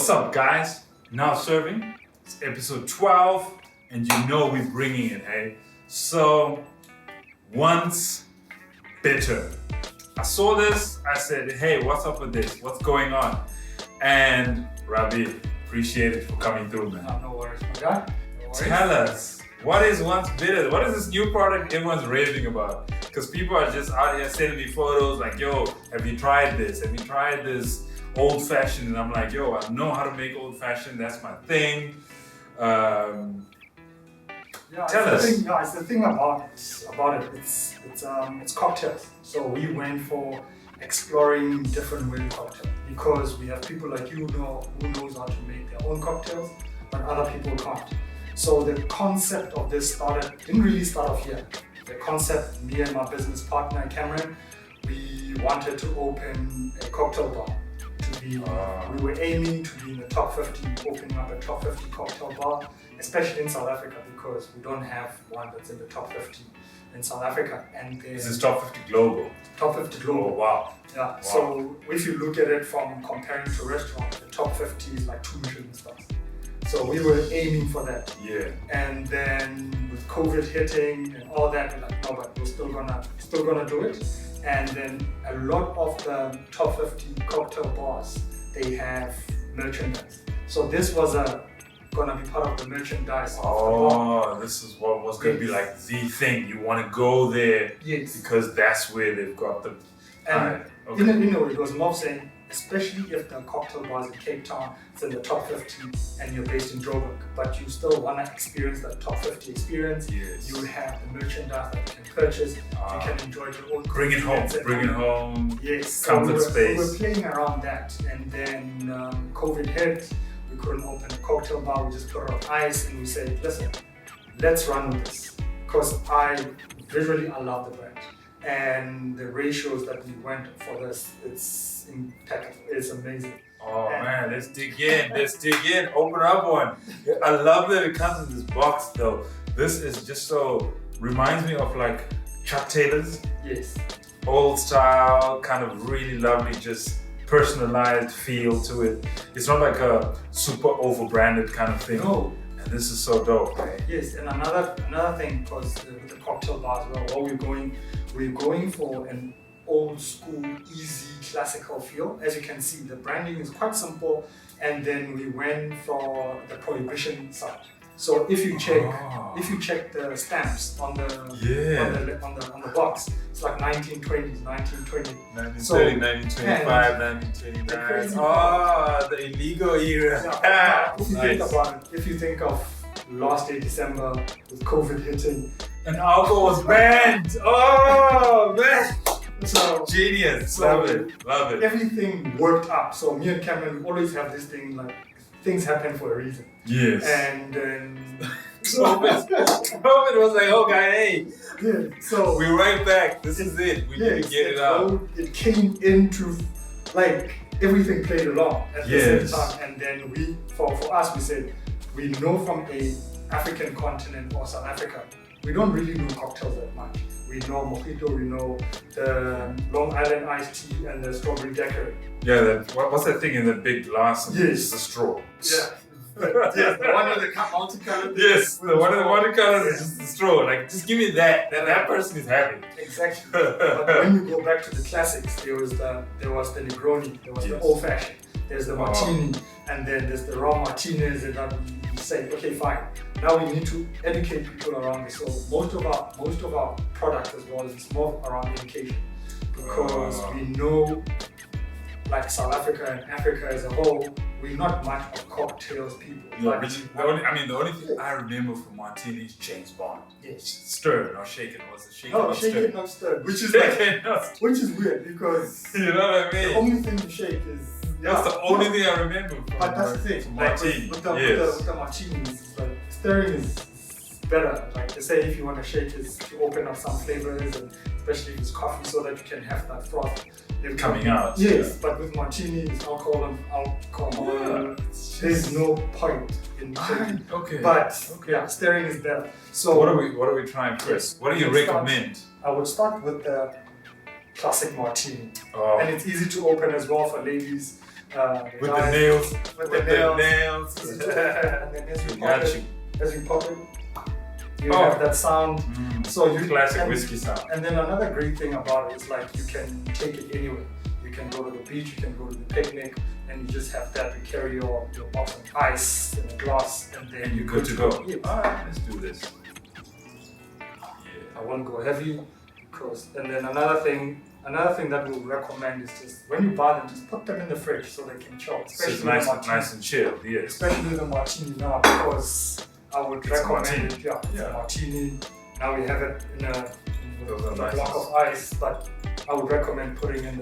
What's up, guys? Now serving. It's episode 12, and you know we're bringing it, hey? So, once bitter. I saw this, I said, hey, what's up with this? What's going on? And Rabi, appreciate it for coming through, man. No worries, my guy. No worries. Tell us, what is once bitter? What is this new product everyone's raving about? Because people are just out here sending me photos like, yo, have you tried this? Have you tried this old fashioned? And I'm like, yo, I know how to make old fashioned. That's my thing. Tell us. It's the thing about it. It's cocktails. So we went for exploring different way cocktails because we have people like you who knows how to make their own cocktails, but other people can't. So the concept of this didn't really start off here. The concept, me and my business partner Cameron, we wanted to open a cocktail bar. We were aiming to be in the top 50, opening up a top 50 cocktail bar, especially in South Africa because we don't have one that's in the top 50 in South Africa. And this is top 50 global. Top 50 global. Oh, wow. Yeah. Wow. So if you look at it from comparing to restaurants, the top 50 is like 2 Michelin stars. So we were aiming for that. Yeah. And then with COVID hitting and all that, we're like, no, but we're still gonna do it. And then a lot of the top 50 cocktail bars, they have merchandise. So this was gonna be part of the merchandise of the bar. This is what was gonna be like the thing. You wanna go there because that's where they've got the... And it was more saying, especially if the cocktail bars in Cape Town is in the top 50 and you're based in Joburg, but you still want to experience that top 50 experience. Yes. You have the merchandise that you can purchase, you can enjoy your own. Bring it home. Yes. Comfort space. We were playing around that, and then COVID hit. We couldn't open a cocktail bar. We just put it on ice, and we said, listen, let's run with this because I love the brand. And the ratios that we went for this, it's impeccable. It's amazing. Oh man, let's dig in. Open up one. I love that it comes in this box though. This is just so, reminds me of like Chuck Taylor's. Yes. Old style, kind of really lovely, just personalized feel to it. It's not like a super over branded kind of thing. No. And this is so dope, right? Yes, and another thing, because with the cocktail bar as well, we're going for an old school, easy, classical feel. As you can see, the branding is quite simple, and then we went for the prohibition side. So if you check the stamps on the box, it's like 1920s, 1920. 1930, 1925, 1929. Oh, the illegal era. Yeah, think about it, if you think of last day December with COVID hitting, and alcohol was banned. Oh man. So genius. So love it. Everything worked up. So me and Cameron, we always have this thing like things happen for a reason. Yes. And then COVID was like, okay, hey. Yeah. So we're right back. This is it. We need to get it out. It came into like everything played along at the same time. And then for us, we said we know from a African continent or South Africa, we don't really know cocktails that much. We know mojito, we know the Long Island iced tea and the strawberry daiquiri. Yeah, what's that thing in the big glass? Yes. The straw. Yeah. Yes, the one with the multicolored. Yes, the one with the multicolored is just the straw. Like, just give me that. That person is happy. Exactly. But when you go back to the classics, there was the Negroni, there was the old fashioned, there's the martini, and then there's the raw martinis that we say, okay, fine. Now we need to educate people around this. So most of our product as well is more around education because we know, like South Africa and Africa as a whole, we're not much of cocktails people. Yeah, the only thing I remember from martini is James Bond. Yes. Stir, not shaken. Was it shaken? No, shaken, not stirred. Which is weird because you know what I mean. The only thing to shake is. That's the only thing I remember. But that's the thing. Martini. With the martinis, it's like stirring is better. Like they say, if you want to shake, is to open up some flavors, and especially if it's coffee, so that you can have that froth coming out. Yes, but with martini, it's alcohol. Yeah. There's no point in shaking. Okay. But stirring is better. So what are we trying first? What do you recommend? I would start with the classic martini. Oh. And it's easy to open as well for ladies. With the nails. With the nails. And then as you pop it, you have that sound. So you classic whiskey sound. And then another great thing about it is like you can take it anywhere. You can go to the beach, you can go to the picnic, and you just have that. You carry your box of ice in a glass, and then you're good to go. Yeah. Alright, let's do this. I won't go heavy because, and then another thing that we'll recommend is just when you buy them, just put them in the fridge so they can chill. Especially so it's nice and chilled, yes. Especially the martini now, because I would recommend it. Yeah, it's a martini. Now we have it in a block of ice, but I would recommend putting in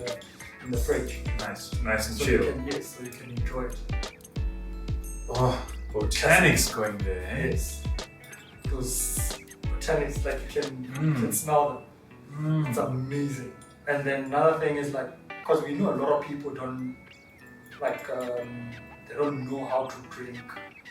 the fridge. Nice and so chilled. So you can enjoy it. Oh, botanics going there, eh? Yes. Those botanics, like you can smell them. It's amazing. And then another thing is like, because we know a lot of people don't like, they don't know how to drink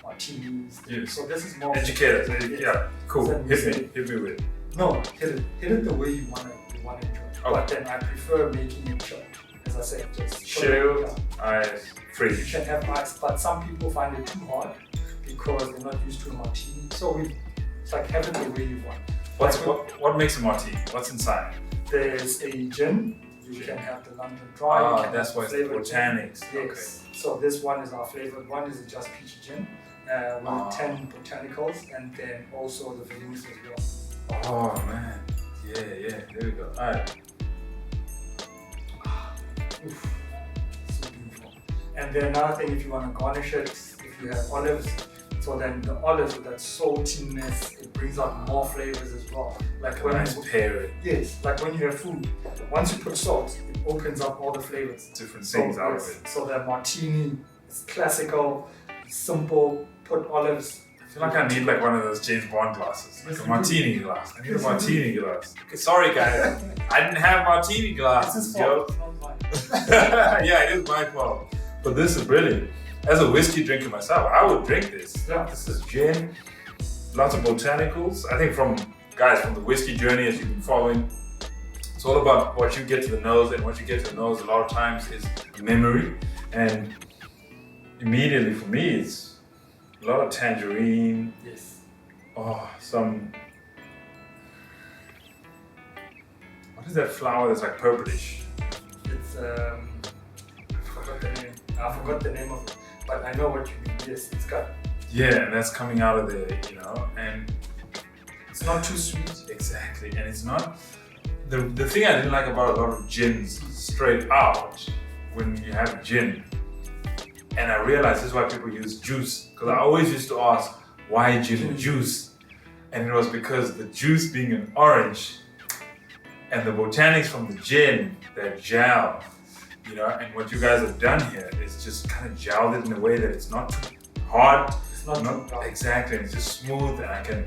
martinis. Yes. So this is more educated. Yeah, cool. So hit me with. No, hit it the way you wanna enjoy. Okay. But then I prefer making it chilled. As I said, just chilled, ice, fridge. You can have ice, but some people find it too hot because they're not used to a martini. So it's like have it the way you want. What makes a martini? What's inside? There's a gin. You can have the London Dry. That's why it's botanics. Yes. Okay. So this one is our flavored one. Is just peach gin with 10 botanicals, and then also the vermouth as well. Oh man, yeah. There we go. All right. So beautiful. And then another thing, if you want to garnish it, if you have olives, so then the olives with that saltiness, it brings out more flavors as well. Like when nice pairing. Yes, like when you have food, once you put salt, it opens up all the flavors. Different things out of it. So the martini is classical, simple, put olives. I feel like I need like one of those James Bond glasses, like a martini glass. I need a martini glass. Okay, sorry guys, I didn't have martini glasses, yo. It's not mine. Yeah, it is my fault. But this is brilliant. As a whiskey drinker myself, I would drink this. Yeah. This is gin, lots of botanicals. I think from the whiskey journey, as you've been following, it's all about what you get to the nose, and what you get to the nose a lot of times is memory. And immediately for me, it's a lot of tangerine. Yes. Oh, what is that flower that's like purplish? It's I forgot the name of it, but I know what you mean. Yes, it's got. Yeah, and that's coming out of there, and it's not too sweet. Exactly, and it's not. The thing I didn't like about a lot of gins straight out, when you have gin, and I realized this is why people use juice, because I always used to ask, why gin and juice? And it was because the juice being an orange, and the botanics from the gin, that gel, and what you guys have done here is just kind of gelled it in a way that it's not too hard. It's not too dark. Exactly, it's just smooth, and I can.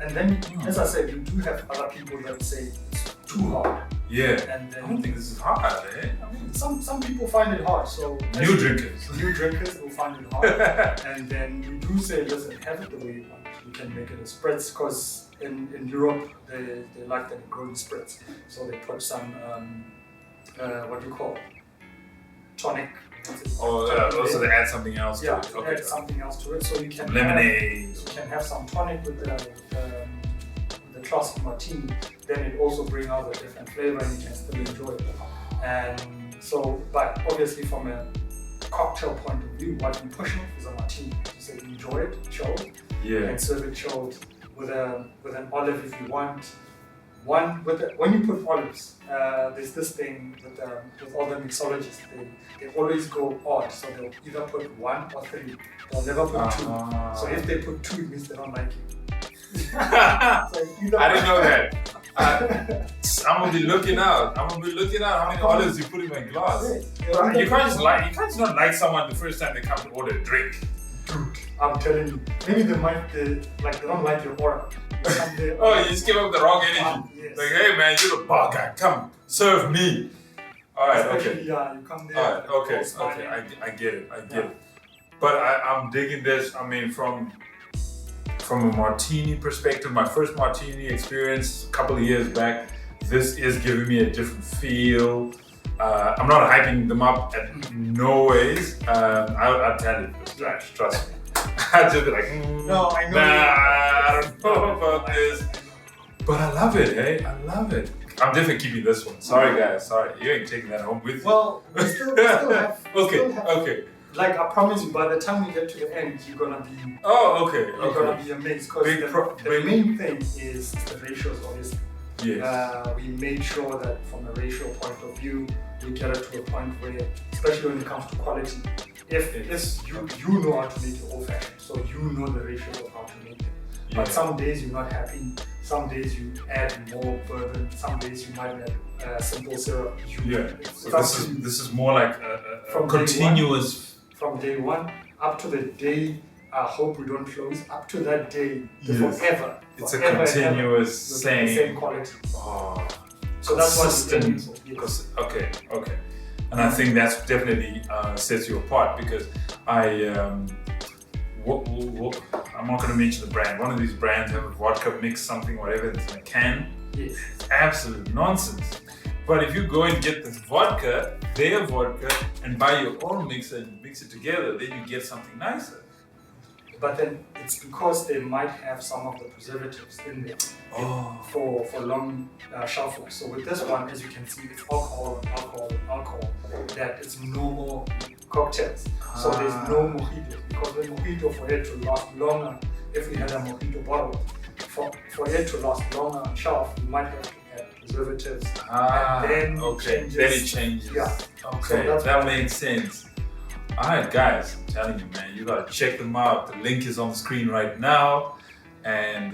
And then, as I said, you do have other people that say it's too hard. Yeah. And then, I don't think this is hard, eh? I mean, some people find it hard. So new drinkers will find it hard. And then you do say, listen, have it the way you want. You can make it a spritz, because in Europe they like them growing spritz. So they put some what do you call tonic. Also they add something else to it. Okay. Add something else to it, so you can lemonade. You can have some tonic with the classic martini. Then it also brings out a different flavor, and you can still enjoy it. And so, but obviously from a cocktail point of view, what you're pushing is a martini. You say enjoy it chilled. Yeah. And serve it chilled with an olive if you want. When you put olives, there's this thing with all the mixologists, they always go odd, so they'll either put 1 or 3, they'll never put 2. So if they put 2, it means they don't like you. So I didn't know that. I'm gonna be looking out. How many olives you put in my glass. You can't just not like someone the first time they come to order a drink. Dude, I'm telling you, maybe they don't like your aura. You just give up the wrong energy. Yes. Like, hey man, you're the bar guy. Come, serve me. Alright, okay. Yeah, you come there. Alright, okay. I get it. But I'm digging this. I mean, from a martini perspective, my first martini experience a couple of years back, this is giving me a different feel. I'm not hyping them up at no ways. I'll tell you it's trash, trust me. I'd just be like, No, I know. nah, I don't know about this. But I love it, hey? I love it. I'm definitely keeping this one. Sorry, guys. Sorry. You ain't taking that home with you. Well, we still have. Okay. Like, I promise you, by the time we get to the end, you're gonna be. Oh, okay. You're gonna be amazed because the main thing is the ratios, obviously. Yes. We made sure that from a ratio point of view, we get it to a point where, especially when it comes to quality, if you know how to make your old fashioned, so you know the ratios of how to make it. Yeah. But some days you're not happy. Some days you add more bourbon. Some days you might add simple syrup. So this is more like a continuous. From day one up to the day, I hope we don't close, up to that day, forever. It's a continuous same quality. Oh, so that's consistent. Yes. Okay. And I think that's definitely sets you apart because I'm not going to mention the brand. One of these brands have a vodka mix something, whatever, it's in a can. Yes. It's absolute nonsense. But if you go and get this vodka, their vodka, and buy your own mixer and mix it together, then you get something nicer. But then it's because they might have some of the preservatives in there for long shelf life. So with this one, as you can see, it's alcohol. That it's normal cocktails. So there's no mojitos because the mojito, for it to last longer, if we had a mojito bottle, for it to last longer on shelf, you might have to add preservatives. And then it changes. Yeah. Okay, so that makes sense. Alright guys, I'm telling you man, you gotta check them out. The link is on the screen right now. And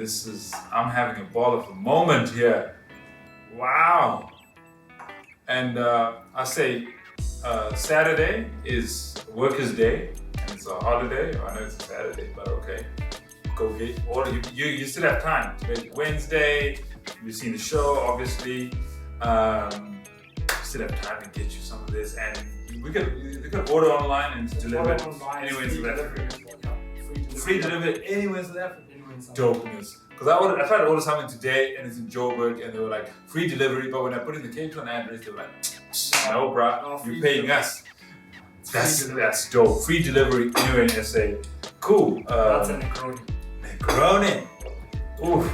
I'm having a ball of a moment here. Wow. And I say Saturday is workers' day and it's a holiday. I know it's a Saturday, but okay. Go get all you still have time. Today's Wednesday, you've seen the show obviously. Still have time to get you some of this and we could order online and deliver it anywhere in South Africa. Free delivery anywhere in South Africa. Dopeness. Because I tried to order something today and it's in Joburg and they were like free delivery, but when I put in the Cape Town address, they were like, no bruh, you're paying us. That's dope. Free delivery anywhere in SA. Cool. That's a Negroni. Negroni. Oof.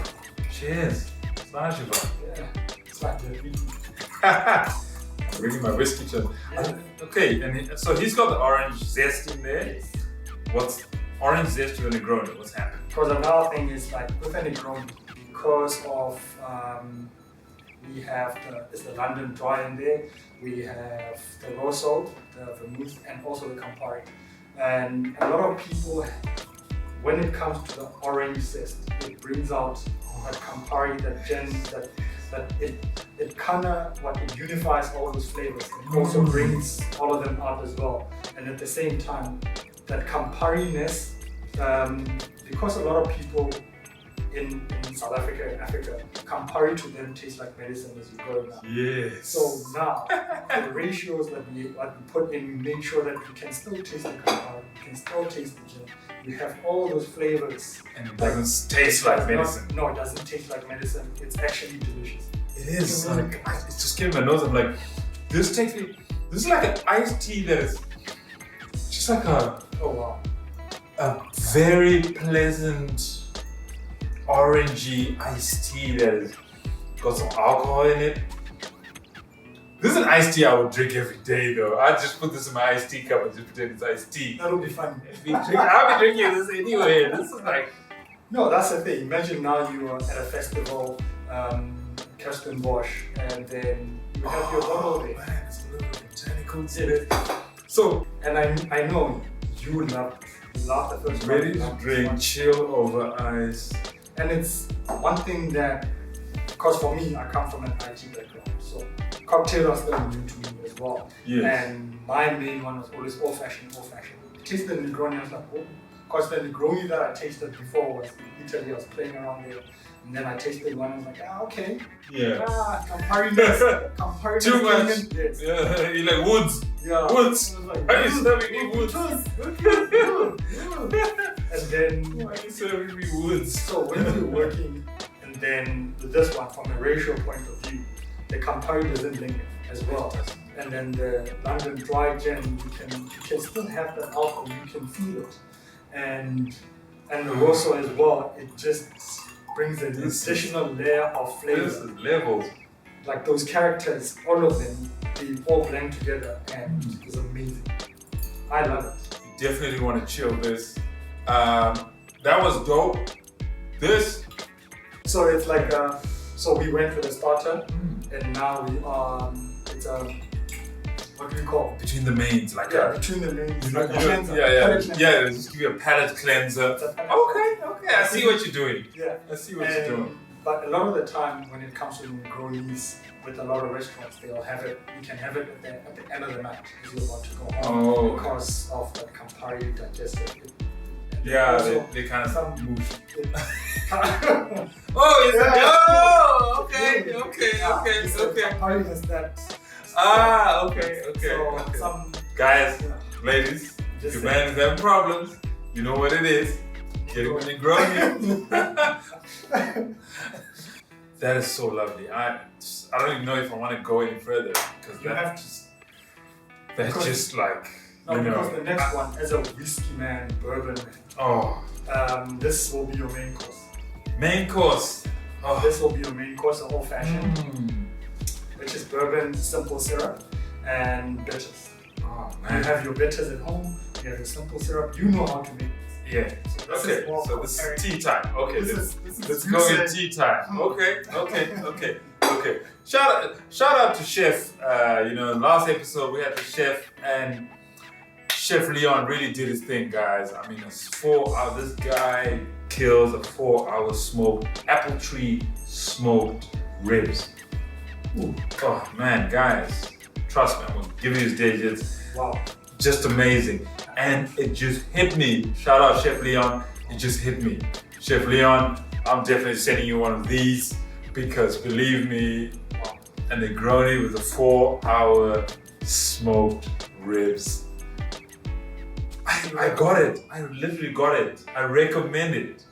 Cheers. It's nice, yeah. It's like I'm bringing my whiskey to him. Okay, and so he's got the orange zest in there. Yes. What's orange zest to a Negroni? What's happening? Because another thing is like with a Negroni, because of we have the London Dry in there, we have the Rosso, the Vermouth, and also the Campari. And a lot of people, when it comes to the orange zest, it brings out that Campari, that gin, that it kind of it unifies all those flavors. It also brings all of them out as well. And at the same time, that Campari-ness, because a lot of people in South Africa and Africa, Campari to them tastes like medicine as you go now. Yes. So now, the ratios that we put in, we make sure that you can still taste the Campari, you can still taste the gin. You have all those flavors. And it doesn't taste like medicine. No, it doesn't taste like medicine. It's actually delicious. It is. Like, it's just getting my nose. I'm like, this is like an iced tea that is just like a very pleasant orangey iced tea that has got some alcohol in it. This is an iced tea I would drink every day though. I'd just put this in my iced tea cup and just pretend it's iced tea. That would be fun. I'll be drinking this anyway. This is like... No, that's the thing. Imagine now you are at a festival, Kirstenbosch, and then you have your bottle there. Man, it's a little botanicals in it. So, and I know you love the first one. Ready to drink, chill over ice. And it's one thing that, because for me, I come from an IT background, so cocktails are still new to me as well. Yes. And my main one was always old-fashioned. I tasted the Negroni, I was like, oh. Because the Negroni that I tasted before was in Italy, I was playing around there. And then I tasted one and I was like, okay. Yeah. Campari. Too much. Yes. Yeah, you like woods. Yeah. Woods. Like, why are you serving me woods? And then... Why are you serving me woods? So when you're working, and then with this one, from a ratio point of view, the Campari doesn't linger as well. and then the London dry gin, you can still have that alcohol, you can feel it. And the Rosso as well, it just brings an additional layer of flavor. This is levels. Like those characters, all of them, they all blend together and it's amazing. I love it. You definitely want to chill this. That was dope. This. So it's like, so we went for the starter and now we are, it's what do we call it? Between the mains, like between the mains. like cleanser, yeah, just give you a palate cleanser. Okay, I see what you're doing. Yeah. I see what you're doing. But a lot of the time when it comes to Negronis, with a lot of restaurants, they'll have it, you can have it at the end of the night as you're about to go home because of the Campari digestive. Yeah, also, they kind of move. Okay. Campari has that. Okay. So okay. some guys, ladies, if your man is having problems, you know what it is. Get him a Negroni. That is so lovely. I don't even know if I want to go any further because that's just like. Because the next one, as a whiskey man, bourbon man, this will be your main course. Main course. Oh. This will be your main course, old fashioned, which is bourbon, simple syrup, and bitters. Oh man! You have your bitters at home. You have your simple syrup. You know how to make this. Yeah. So this is tea time. Okay. Let's go in tea time. Okay. Shout out to Chef. Last episode we had the chef and. Chef Leon really did his thing, guys. I mean, it's 4 hours. This guy kills a 4-hour smoked apple tree smoked ribs. Ooh. Oh man, guys, trust me, I'm gonna give you his digits. Wow, just amazing. And it just hit me. Shout out Chef Leon. It just hit me. Chef Leon, I'm definitely sending you one of these because believe me, a Negroni with a 4-hour smoked ribs. I got it. I literally got it. I recommend it.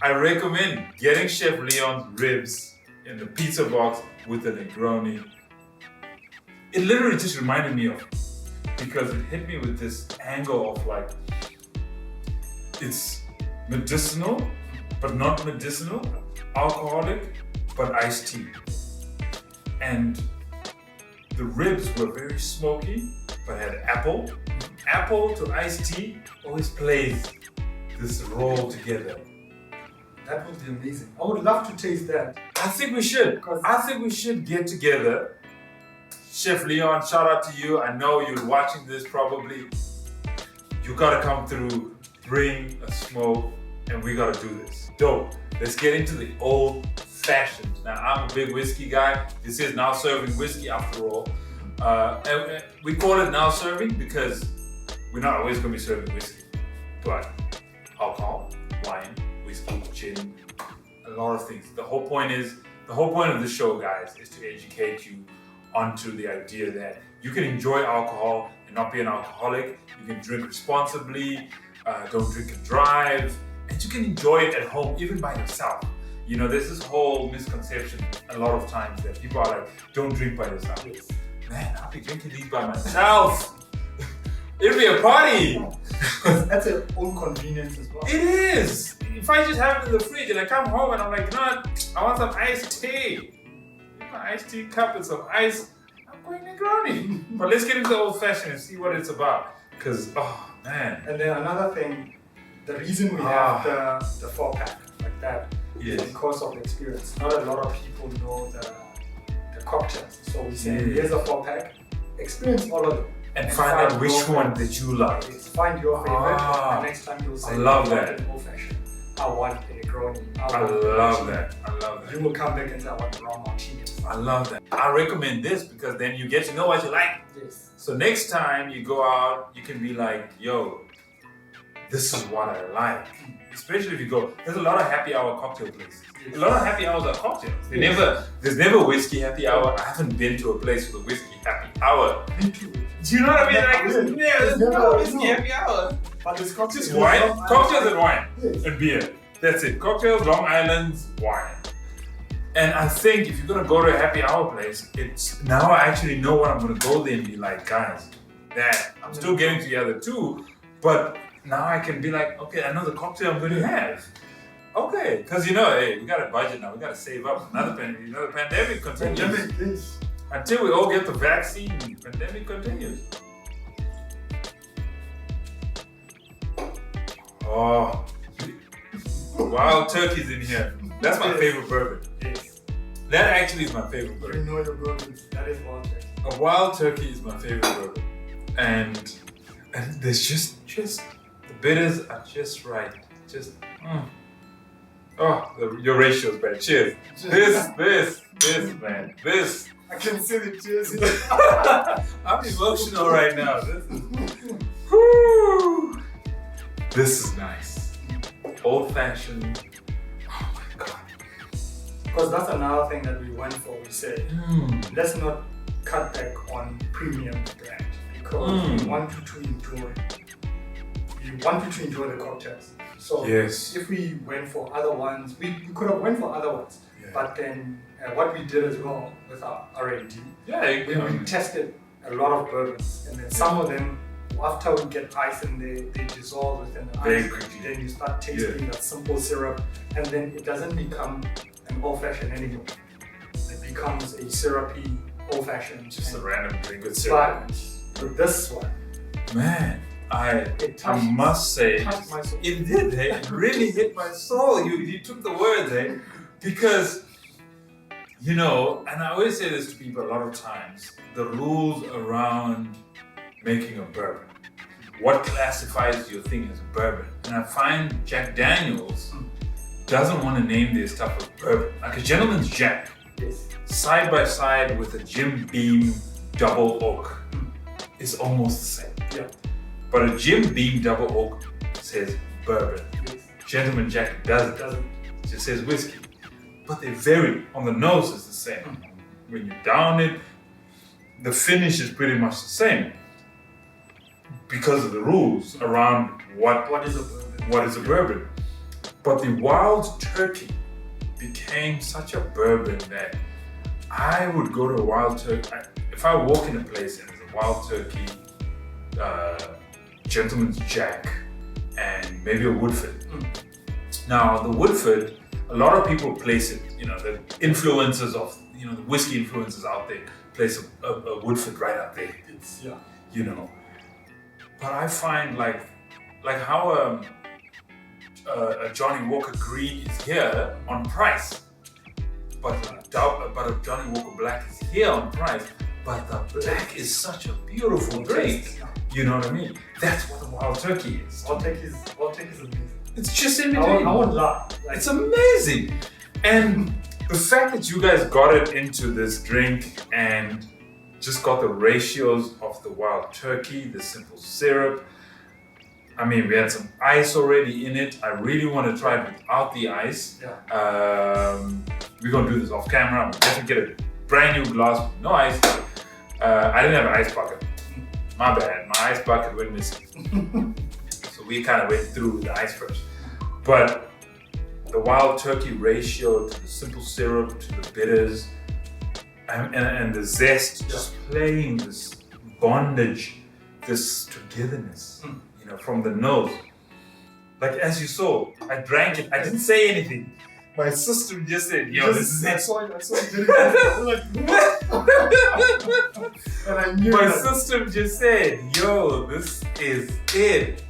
I recommend getting Chef Leon's ribs in the pizza box with a Negroni. It literally just reminded me of, because it hit me with this angle of like, it's medicinal, but not medicinal, alcoholic, but iced tea. And the ribs were very smoky, but had apple. Apple to iced tea always plays this role together. That would be amazing. I would love to taste that. I think we should. I think we should get together. Chef Leon, shout out to you. I know you're watching this probably. You gotta come through, bring a smoke, and we gotta do this. Dope. Let's get into the old fashioned. Now, I'm a big whiskey guy. This is now serving whiskey after all. And we call it now serving because we're not always going to be serving whiskey, but alcohol, wine, whiskey, gin, a lot of things. The whole point of the show, guys, is to educate you onto the idea that you can enjoy alcohol and not be an alcoholic. You can drink responsibly, don't drink and drive, and you can enjoy it at home, even by yourself. You know, there's this whole misconception a lot of times that people are like, don't drink by yourself. Man, I'll be drinking these by myself. It'll be a party. That's an own convenience as well. It is. If I just have it in the fridge and I come home and I'm like, you know what? I want some iced tea. My iced tea cup with some ice. I'm going Negroni. But let's get into the old fashioned and see what it's about. Because, oh man. And then another thing, the reason we have the 4-pack like that is because of the experience. Not a lot of people know the cocktails. So we say, here's a 4-pack. Experience all of them. And find out which one that you like. Find your favorite, and next time you'll say, I love that. Old fashioned. I want a Negroni. I love that. You will come back and say, I want the raw martini. I love that. I recommend this because then you get to know what you like. Yes. So next time you go out, you can be like, yo, this is what I like. Especially if you go, there's a lot of happy hour cocktail places. A lot of happy hours are cocktails. There's never whiskey happy hour. I haven't been to a place with a whiskey happy hour. Me too. Do you know what I mean? There's never whiskey happy hour. But it's cocktails. Just wine, cocktails and wine and beer. That's it. Cocktails, Long Island's wine. And I think if you're gonna go to a happy hour place, it's now I actually know what I'm gonna go there and be like, guys, Dad, I'm still getting together too, but now I can be like, okay, I know the cocktail I'm gonna have. Okay, because hey, we got a budget now, we gotta save up. Another pandemic continues. Until we all get the vaccine, pandemic continues. Oh, wild turkey's in here. That's my favorite bourbon. Yes. That actually is my favorite bourbon. You know your bourbons. That is wild turkey. A wild turkey is my favorite bourbon. And there's just the bitters are just right. Your ratio's bad. Cheers. This, man. This. I can see the tears. I'm emotional right now. Whoo. This is nice. Old fashioned. Oh my God. Because that's another thing that we went for. We said, let's not cut back on premium brand because we want you to enjoy. We want you to enjoy the cocktails. So if we went for other ones, we could have went for other ones. Yeah. But then what we did as well with our R&D, we tested a lot of bourbons, and then some of them, after we get ice and they dissolve within the ice, then you start tasting that simple syrup, and then it doesn't become an old-fashioned anymore. It becomes a syrupy old-fashioned. Just a random drink with syrup. But with this one, man, I must say, it did, hey? It really hit my soul. You took the words, hey? Because, and I always say this to people a lot of times, the rules around making a bourbon. What classifies your thing as a bourbon? And I find Jack Daniels doesn't want to name their stuff as bourbon. Like a Gentleman's Jack, side by side with a Jim Beam double oak is almost the same. Yeah. But a Jim Beam double oak says bourbon. Gentleman Jack doesn't. It just says whiskey. But they vary. On the nose is the same. When you down it, the finish is pretty much the same. Because of the rules around what is a bourbon. But the wild turkey became such a bourbon that I would go to a wild turkey. If I walk in a place and there's a wild turkey, Gentleman's Jack, and maybe a Woodford. Now the Woodford, a lot of people place it, the influencers of, the whiskey influencers out there place a Woodford right up there. It's, But I find like how a Johnny Walker Green is here on price, but a Johnny Walker Black is here on price, but the black is such a beautiful drink. You know what I mean? That's what the wild turkey is. Wild turkey is amazing. It's just in between. I won't lie. It's amazing. And the fact that you guys got it into this drink and just got the ratios of the wild turkey, the simple syrup. I mean, we had some ice already in it. I really want to try it without the ice. We're going to do this off camera. I'm definitely get a brand new glass with no ice. I didn't have an ice bucket. My bad. My ice bucket went missing. So we kind of went through the ice first. But the wild turkey ratio to the simple syrup, to the bitters, and the zest, just playing this bondage, this togetherness, from the nose. Like as you saw, I drank it, I didn't say anything. My system just said, yo, this is it. I saw you did it. And I knew my system just said, yo, this is it.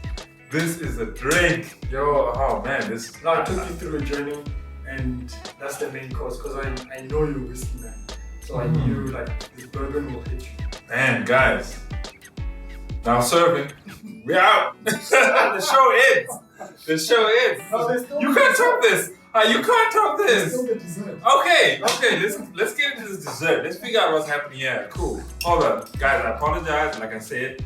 This is a drink. Yo, oh man, this. I took you through a journey, and that's the main cause, because I know you're a whiskey man. So I knew this bourbon will hit you. Man, guys. Now serving. We're out. The show ends. The show ends. No, you can't top this. You can't top this. Still the dessert. Okay. Let's get into this dessert. Let's figure out what's happening here. Cool. Hold on. Guys, I apologize. Like I said,